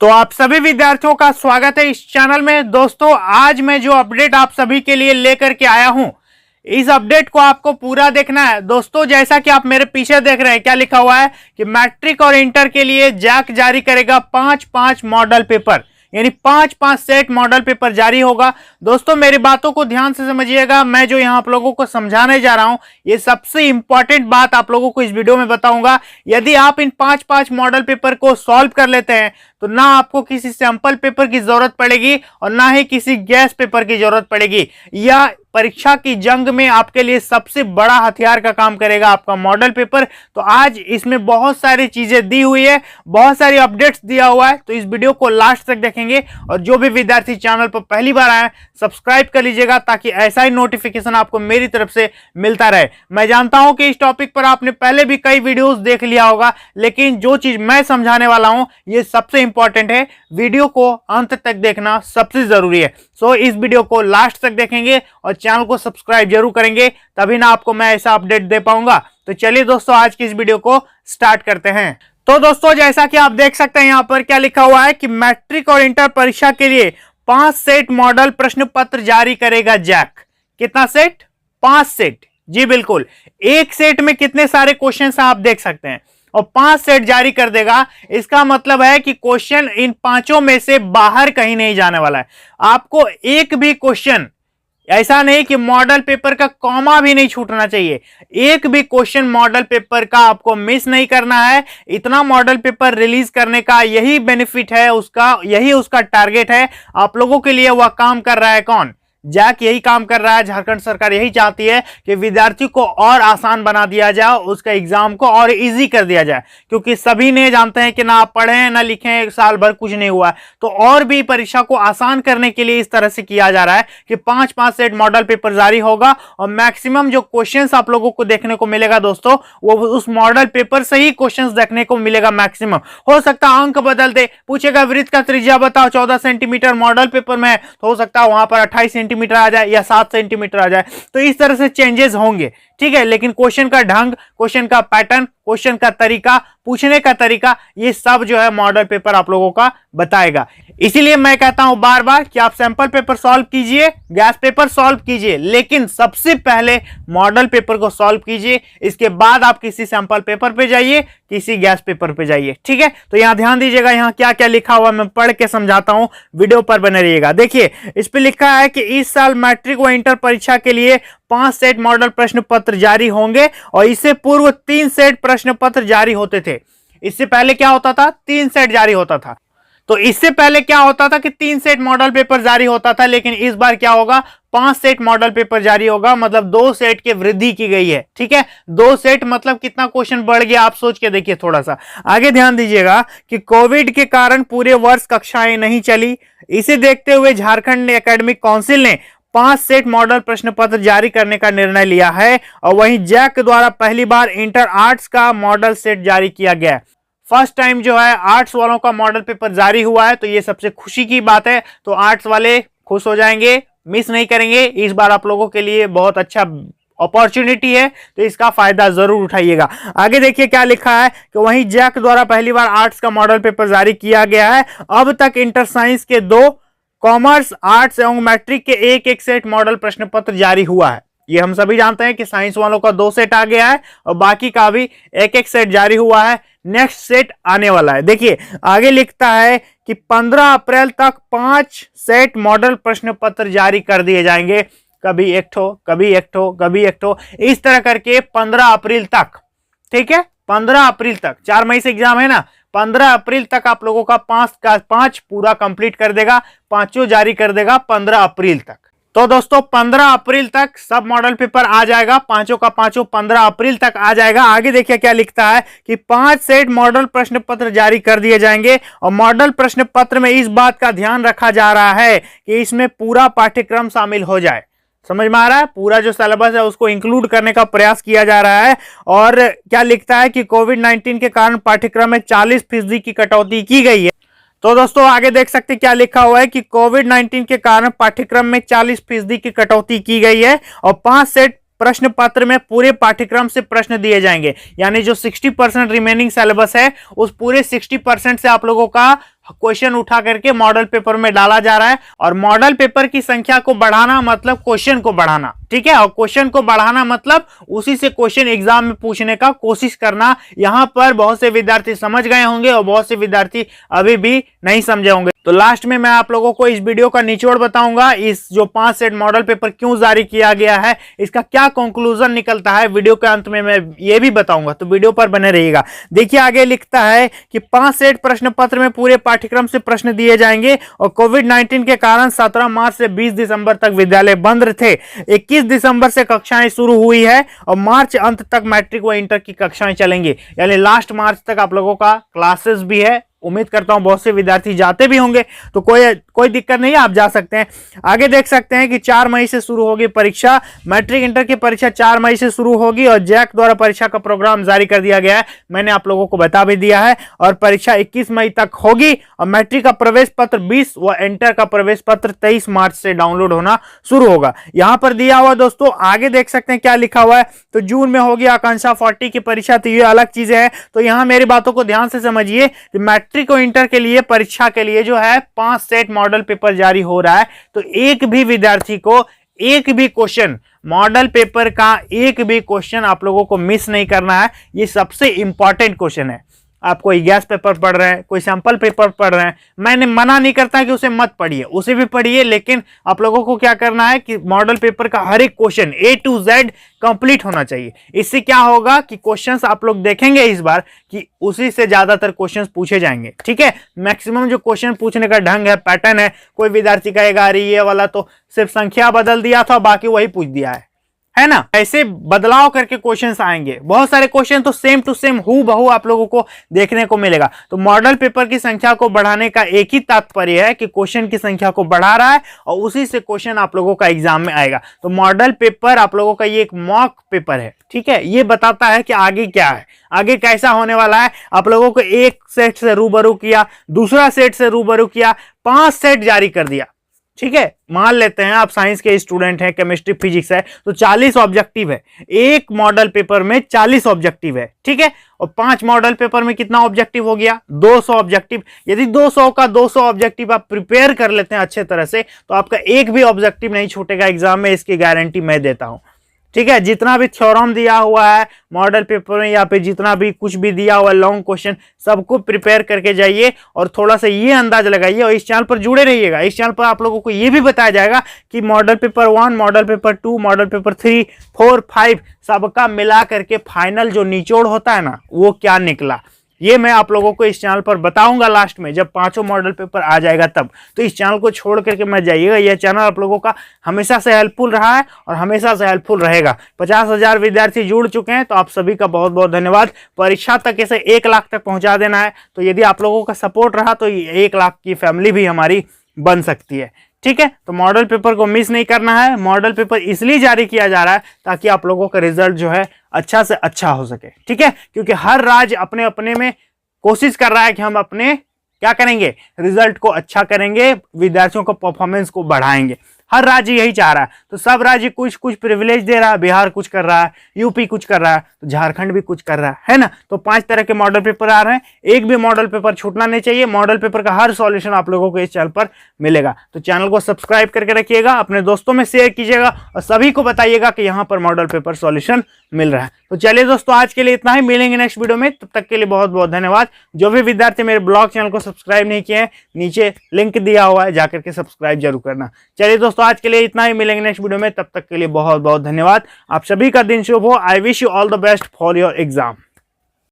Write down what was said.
तो आप सभी विद्यार्थियों का स्वागत है इस चैनल में। दोस्तों, आज मैं जो अपडेट आप सभी के लिए लेकर के आया हूं, इस अपडेट को आपको पूरा देखना है। दोस्तों, जैसा कि आप मेरे पीछे देख रहे हैं, क्या लिखा हुआ है कि मैट्रिक और इंटर के लिए जैक जारी करेगा 5 मॉडल पेपर, यानी 5 सेट मॉडल पेपर जारी होगा। दोस्तों, मेरी बातों को ध्यान से समझिएगा। मैं जो यहां आप लोगों को समझाने जा रहा हूं, ये सबसे इंपॉर्टेंट बात आप लोगों को इस वीडियो में बताऊंगा। यदि आप इन 5 मॉडल पेपर को सॉल्व कर लेते हैं तो ना आपको किसी सैंपल पेपर की जरूरत पड़ेगी और ना ही किसी गैस पेपर की जरूरत पड़ेगी। यह परीक्षा की जंग में आपके लिए सबसे बड़ा हथियार का काम करेगा, आपका मॉडल पेपर। तो आज इसमें बहुत सारी चीजें दी हुई है, बहुत सारी अपडेट्स दिया हुआ है, तो इस वीडियो को लास्ट तक देखेंगे। और जो भी विद्यार्थी चैनल पर पहली बार आए, सब्सक्राइब कर लीजिएगा ताकि ऐसा ही नोटिफिकेशन आपको मेरी तरफ से मिलता रहे। मैं जानता हूं कि इस टॉपिक पर आपने पहले भी कई वीडियोस देख लिया होगा, लेकिन जो चीज मैं समझाने वाला हूं ये सबसे इंपॉर्टेंट है। वीडियो को अंत तक देखना सबसे जरूरी है। सो इस वीडियो को लास्ट तक देखेंगे और चैनल को सब्सक्राइब जरूर करेंगे, तभी ना आपको मैं ऐसा अपडेट दे पाऊंगा। तो चलिए दोस्तों, आज की इस वीडियो को स्टार्ट करते हैं। तो दोस्तों, जैसा कि आप देख सकते हैं, यहां पर क्या लिखा हुआ है कि मैट्रिक और इंटर परीक्षा के लिए 5 सेट मॉडल प्रश्न पत्र जारी करेगा जैक। कितना सेट? 5 सेट। जी बिल्कुल। एक सेट में कितने सारे क्वेश्चन आप देख सकते हैं, और 5 सेट जारी कर देगा। इसका मतलब है कि क्वेश्चन इन 5 में से बाहर कहीं नहीं जाने वाला है। आपको एक भी क्वेश्चन, ऐसा नहीं कि मॉडल पेपर का कॉमा भी नहीं छूटना चाहिए, एक भी क्वेश्चन मॉडल पेपर का आपको मिस नहीं करना है। इतना मॉडल पेपर रिलीज करने का यही बेनिफिट है उसका, यही उसका टारगेट है। आप लोगों के लिए वह काम कर रहा है कौन? जैक यही काम कर रहा है। झारखंड सरकार यही चाहती है कि विद्यार्थी को और आसान बना दिया जाए, उसका एग्जाम को और इजी कर दिया जाए, क्योंकि सभी ने जानते हैं कि ना आप पढ़े ना लिखे, एक साल भर कुछ नहीं हुआ है। तो और भी परीक्षा को आसान करने के लिए इस तरह से किया जा रहा है कि 5 सेट मॉडल पेपर जारी होगा और मैक्सिमम जो क्वेश्चन आप लोगों को देखने को मिलेगा दोस्तों, वो उस मॉडल पेपर से ही क्वेश्चन देखने को मिलेगा। मैक्सिमम हो सकता है अंक बदल दे, पूछेगा वृत्त का त्रिज्या बताओ, 14 सेंटीमीटर मॉडल पेपर में है तो हो सकता है वहां पर 28 सेंटीमीटर आ जाए या 7 सेंटीमीटर आ जाए। तो इस तरह से चेंजेस होंगे, ठीक है। लेकिन क्वेश्चन का ढंग, क्वेश्चन का पैटर्न, क्वेश्चन का तरीका, पूछने का तरीका, ये सब जो है मॉडल पेपर आप लोगों का बताएगा। इसीलिए मैं कहता हूं बार बार कि आप सैंपल पेपर सॉल्व कीजिए, गैस पेपर सॉल्व कीजिए, लेकिन सबसे पहले मॉडल पेपर को सॉल्व कीजिए। इसके बाद आप किसी सैंपल पेपर पे जाइए, किसी गैस पेपर पे जाइए, ठीक है। तो यहां ध्यान दीजिएगा, यहां क्या क्या लिखा हुआ मैं पढ़ के समझाता हूं, वीडियो पर बने रहिएगा। देखिए, इस पे लिखा है कि इस साल मैट्रिक व इंटर परीक्षा के लिए 5 सेट मॉडल प्रश्न पत्र जारी होंगे, और इससे पूर्व 3 सेट प्रश्न पत्र जारी होते थे। इससे पहले क्या होता था? 3 सेट जारी होता था। तो इससे पहले क्या होता था कि 3 सेट मॉडल पेपर जारी होता था, लेकिन इस बार क्या होगा? 5 सेट मॉडल पेपर जारी होगा, मतलब 2 सेट की वृद्धि की गई है, ठीक है। 2 सेट मतलब कितना क्वेश्चन बढ़ गया, आप सोच के देखिए थोड़ा सा आगे। ध्यान दीजिएगा कि कोविड के कारण पूरे वर्ष कक्षाएं नहीं चली। इसे देखते हुए झारखंड एकेडमिक काउंसिल ने 5 सेट मॉडल प्रश्न पत्र जारी करने का निर्णय लिया है, और वहीं जैक द्वारा पहली बार इंटर आर्ट्स का मॉडल सेट जारी किया गया। फर्स्ट टाइम जो है आर्ट्स वालों का मॉडल पेपर जारी हुआ है, तो ये सबसे खुशी की बात है। तो आर्ट्स वाले खुश हो जाएंगे, मिस नहीं करेंगे। इस बार आप लोगों के लिए बहुत अच्छा अपॉर्चुनिटी है, तो इसका फायदा जरूर उठाइएगा। आगे देखिए क्या लिखा है कि वहीं जैक द्वारा पहली बार आर्ट्स का मॉडल पेपर जारी किया गया है। अब तक इंटर साइंस के 2, कॉमर्स, आर्ट्स एवं मैट्रिक के एक सेट मॉडल प्रश्न पत्र जारी हुआ है। ये हम सभी जानते हैं कि साइंस वालों का 2 सेट आ गया है और बाकी का भी एक सेट जारी हुआ है। नेक्स्ट सेट आने वाला है। देखिए आगे लिखता है कि 15 अप्रैल तक 5 सेट मॉडल प्रश्न पत्र जारी कर दिए जाएंगे। कभी एक ठो, कभी एक ठो, कभी एक ठो, इस तरह करके 15 अप्रैल तक, ठीक है। 15 अप्रैल तक, 4 मई से एग्जाम है ना, 15 अप्रैल तक आप लोगों का 5 का 5 पूरा कंप्लीट कर देगा, 5 जारी कर देगा 15 अप्रैल तक। तो दोस्तों 15 अप्रैल तक सब मॉडल पेपर आ जाएगा, 5 का 5 15 अप्रैल तक आ जाएगा। आगे देखिए क्या लिखता है कि 5 सेट मॉडल प्रश्न पत्र जारी कर दिए जाएंगे, और मॉडल प्रश्न पत्र में इस बात का ध्यान रखा जा रहा है कि इसमें पूरा पाठ्यक्रम शामिल हो जाए। समझ में आ रहा है? पूरा जो सिलेबस है उसको इंक्लूड करने का प्रयास किया जा रहा है। और क्या लिखता है कि कोविड-19 के कारण पाठ्यक्रम में 40% की कटौती की गई है। तो दोस्तों आगे देख सकते क्या लिखा हुआ है कि कोविड-19 के कारण पाठ्यक्रम में 40% की कटौती की गई है, और 5 सेट प्रश्न पत्र में पूरे पाठ्यक्रम से प्रश्न दिए जाएंगे। यानी जो 60% रिमेनिंग सिलेबस है, उस पूरे 60% से आप लोगों का क्वेश्चन उठा करके मॉडल पेपर में डाला जा रहा है। और मॉडल पेपर की संख्या को बढ़ाना मतलब क्वेश्चन को बढ़ाना, ठीक है। और क्वेश्चन को बढ़ाना मतलब उसी से क्वेश्चन एग्जाम में पूछने का कोशिश करना। यहां पर बहुत से विद्यार्थी समझ गए होंगे और बहुत से विद्यार्थी अभी भी नहीं समझे होंगे। तो लास्ट में मैं आप लोगों को इस वीडियो का निचोड़ बताऊंगा, इस जो 5 सेट मॉडल पेपर क्यों जारी किया गया है, इसका क्या कंक्लूजन निकलता है, वीडियो के अंत में मैं ये भी बताऊंगा। तो वीडियो पर बने रहिएगा। देखिए आगे लिखता है कि 5 सेट प्रश्न पत्र में पूरे पाठ्यक्रम से प्रश्न दिए जाएंगे और कोविड-19 के कारण 17 मार्च से 20 दिसंबर तक विद्यालय बंद थे। 21 दिसंबर से कक्षाएं शुरू हुई है और मार्च अंत तक मैट्रिक व इंटर की कक्षाएं चलेंगी, यानी लास्ट मार्च तक आप लोगों का क्लासेस भी है। उम्मीद करता हूं बहुत से विद्यार्थी जाते भी होंगे, तो कोई दिक्कत नहीं है, आप जा सकते हैं। आगे देख सकते हैं कि 4 मई से शुरू होगी परीक्षा। मैट्रिक इंटर की परीक्षा 4 मई से शुरू होगी और जैक द्वारा परीक्षा का प्रोग्राम जारी कर दिया गया है, मैंने आप लोगों को बता भी दिया है। और परीक्षा 21 मई तक होगी और मैट्रिक का प्रवेश पत्र 20 व इंटर का प्रवेश पत्र 23 मार्च से डाउनलोड होना शुरू होगा। यहां पर दिया हुआ दोस्तों, आगे देख सकते हैं क्या लिखा हुआ है। तो जून में होगी आकांक्षा 40 की परीक्षा, तो ये अलग चीजें हैं। तो यहां मेरी बातों को ध्यान से समझिए कि मैट्रिक और इंटर के लिए परीक्षा के लिए जो है 5 सेट मॉडल पेपर जारी हो रहा है। तो एक भी विद्यार्थी को एक भी क्वेश्चन, मॉडल पेपर का एक भी क्वेश्चन आप लोगों को मिस नहीं करना है। ये सबसे इंपॉर्टेंट क्वेश्चन है। आप कोई गैस पेपर पढ़ रहे हैं, कोई सैंपल पेपर पढ़ रहे हैं, मैंने मना नहीं करता कि उसे मत पढ़िए, उसे भी पढ़िए, लेकिन आप लोगों को क्या करना है कि मॉडल पेपर का हर एक question A to Z complete होना चाहिए। इससे क्या होगा कि क्वेश्चंस आप लोग देखेंगे इस बार कि उसी से ज्यादातर क्वेश्चंस पूछे जाएंगे, ठीक है। मैक्सिमम जो क्वेश्चन पूछने का ढंग है, पैटर्न है, कोई विद्यार्थी कहेगा अरे ये वाला तो सिर्फ संख्या बदल दिया था बाकी वही पूछ दिया है ना। ऐसे बदलाव करके क्वेश्चंस आएंगे, बहुत सारे क्वेश्चन तो सेम टू सेम हूबहू आप लोगों को देखने को मिलेगा। तो मॉडल पेपर की संख्या को बढ़ाने का एक ही तात्पर्य है कि क्वेश्चन की संख्या को बढ़ा रहा है और उसी से क्वेश्चन आप लोगों का एग्जाम में आएगा। तो मॉडल पेपर आप लोगों का ये एक मॉक पेपर है, ठीक है। ये बताता है कि आगे क्या है, आगे कैसा होने वाला है। आप लोगों को एक सेट से रूबरू किया, दूसरा सेट से रूबरू किया, 5 सेट जारी कर दिया, ठीक है। मान लेते हैं आप साइंस के स्टूडेंट हैं, केमिस्ट्री फिजिक्स है, तो 40 ऑब्जेक्टिव है। एक मॉडल पेपर में 40 ऑब्जेक्टिव है, ठीक है। और 5 मॉडल पेपर में कितना ऑब्जेक्टिव हो गया? 200 ऑब्जेक्टिव। यदि 200 का 200 ऑब्जेक्टिव आप प्रिपेयर कर लेते हैं अच्छे तरह से, तो आपका एक भी ऑब्जेक्टिव नहीं छूटेगा एग्जाम में, इसकी गारंटी मैं देता हूं, ठीक है। जितना भी थ्योरम दिया हुआ है मॉडल पेपर में या फिर जितना भी कुछ भी दिया हुआ है लॉन्ग क्वेश्चन, सबको प्रिपेयर करके जाइए और थोड़ा सा ये अंदाज लगाइए और इस चैनल पर जुड़े रहिएगा। इस चैनल पर आप लोगों को ये भी बताया जाएगा कि model paper 1, model paper 2, model paper 3, 4, 5 सबका मिला करके फाइनल जो निचोड़ होता है ना, वो क्या निकला, ये मैं आप लोगों को इस चैनल पर बताऊंगा लास्ट में, जब 5 मॉडल पेपर आ जाएगा तब। तो इस चैनल को छोड़ करके मत जाइएगा, यह चैनल आप लोगों का हमेशा से हेल्पफुल रहा है और हमेशा से हेल्पफुल रहेगा। 50,000 विद्यार्थी जुड़ चुके हैं, तो आप सभी का बहुत बहुत धन्यवाद। परीक्षा तक इसे 1 लाख तक पहुंचा देना है। तो यदि आप लोगों का सपोर्ट रहा तो 1 लाख की फैमिली भी हमारी बन सकती है, ठीक है। तो मॉडल पेपर को मिस नहीं करना है। मॉडल पेपर इसलिए जारी किया जा रहा है ताकि आप लोगों का रिजल्ट जो है अच्छा से अच्छा हो सके, ठीक है। क्योंकि हर राज्य अपने अपने में कोशिश कर रहा है कि हम अपने क्या करेंगे, रिजल्ट को अच्छा करेंगे, विद्यार्थियों को परफॉर्मेंस को बढ़ाएंगे। हर राज्य यही चाह रहा है। तो सब राज्य कुछ कुछ प्रिविलेज दे रहा है, बिहार कुछ कर रहा है, यूपी कुछ कर रहा है, तो झारखंड भी कुछ कर रहा है ना। तो 5 तरह के मॉडल पेपर आ रहे हैं, एक भी मॉडल पेपर छूटना नहीं चाहिए। मॉडल पेपर का हर सॉल्यूशन आप लोगों को इस चैनल पर मिलेगा। तो चैनल को सब्सक्राइब करके रखिएगा, अपने दोस्तों में शेयर कीजिएगा और सभी को बताइएगा कि यहाँ पर मॉडल पेपर सॉल्यूशन मिल रहा है। तो चलिए दोस्तों, आज के लिए इतना ही, मिलेंगे नेक्स्ट वीडियो में। तब तक के लिए बहुत बहुत धन्यवाद। जो भी विद्यार्थी मेरे ब्लॉग चैनल को सब्सक्राइब नहीं किए हैं, नीचे लिंक दिया हुआ है, जाकर के सब्सक्राइब जरूर करना। चलिए दोस्तों, आज के लिए इतना ही, मिलेंगे नेक्स्ट वीडियो में। तब तक के लिए बहुत बहुत धन्यवाद। आप सभी का दिन शुभ हो। I wish you all the best for your exam.